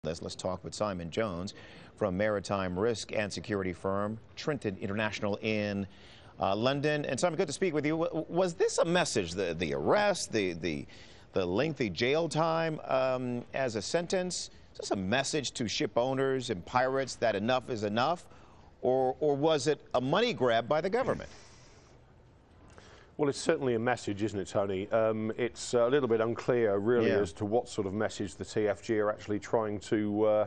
Let's talk with Simon Jones from maritime risk and security firm Trinton International in London. And Simon, good to speak with you. Was this a message, the arrest, the lengthy jail time as a sentence? Is this a message to ship owners and pirates that enough is enough? Or was it a money grab by the government? Well, it's certainly a message, isn't it, Tony? It's a little bit unclear, really, as to what sort of message the TFG are actually trying to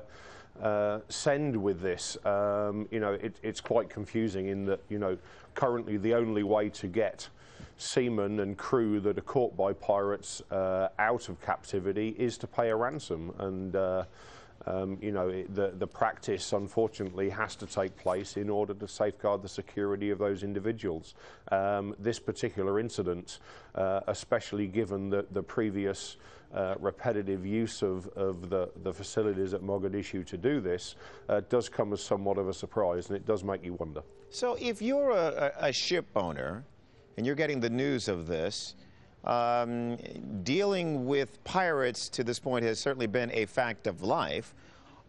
send with this. It's quite confusing in that, currently the only way to get seamen and crew that are caught by pirates out of captivity is to pay a ransom. And the practice, unfortunately, has to take place in order to safeguard the security of those individuals. This particular incident, especially given the previous repetitive use of the facilities at Mogadishu to do this, does come as somewhat of a surprise, and it does make you wonder. So if you're a ship owner and you're getting the news of this, dealing with pirates to this point has certainly been a fact of life.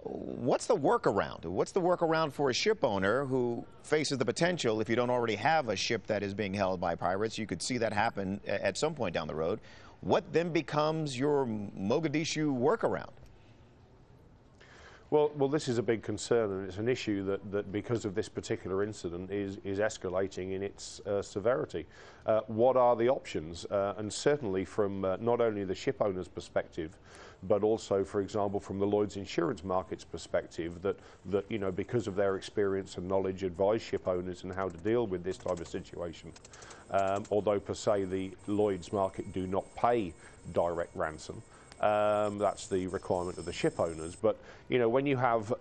What's the workaround? What's the workaround for a ship owner who faces the potential, if you don't already have a ship that is being held by pirates, you could see that happen at some point down the road. What then becomes your Mogadishu workaround? Well, this is a big concern, and it's an issue that because of this particular incident is escalating in its severity. What are the options? And certainly from not only the ship owner's perspective, but also, for example, from the Lloyd's insurance market's perspective, that because of their experience and knowledge, advise ship owners on how to deal with this type of situation. Although per se the Lloyd's market do not pay direct ransom. That's the requirement of the ship owners. But when you have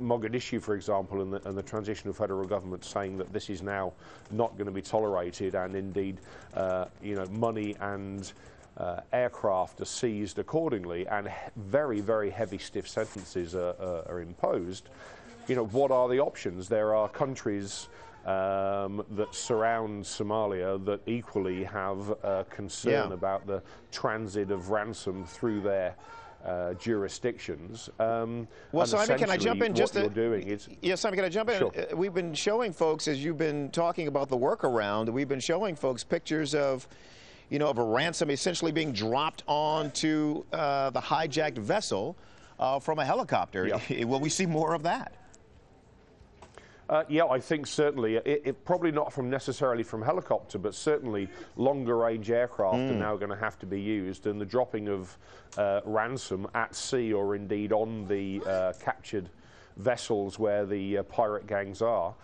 Mogadishu, for example, and the transitional federal government saying that this is now not going to be tolerated, and indeed, money and aircraft are seized accordingly, and very, very heavy, stiff sentences are imposed. What are the options? There are countries that surround Somalia that equally have concern about the transit of ransom through their jurisdictions. Well, Simon, can I jump in? Simon, can I jump in? Sure. We've been showing folks, as you've been talking about the workaround, we've been showing folks pictures of a ransom essentially being dropped onto the hijacked vessel from a helicopter. Yeah. Will we see more of that? Yeah, I think certainly. It probably not necessarily from helicopter, but certainly longer range aircraft are now going to have to be used, and the dropping of ransom at sea or indeed on the captured vessels where the pirate gangs are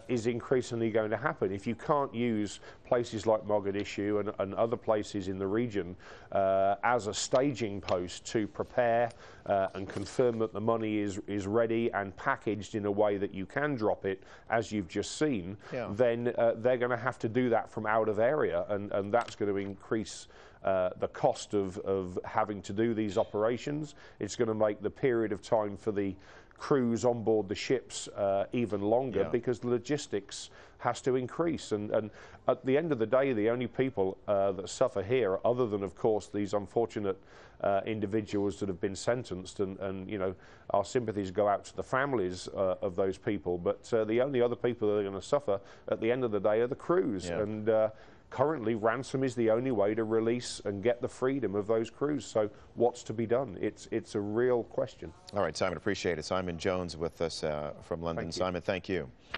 is increasingly going to happen. If you can't use places like Mogadishu and other places in the region as a staging post to prepare and confirm that the money is ready and packaged in a way that you can drop it, as you've just seen, then they're going to have to do that from out of area, and that's going to increase the cost of having to do these operations. It's going to make the period of time for the crews on board the ships even longer, because the logistics has to increase. And at the end of the day, the only people that suffer here, other than, of course, these unfortunate individuals that have been sentenced, and our sympathies go out to the families of those people, but the only other people that are going to suffer at the end of the day are the crews. And currently, ransom is the only way to release and get the freedom of those crews. So what's to be done? It's a real question. All right, Simon, appreciate it. Simon Jones with us from London. Simon, thank you.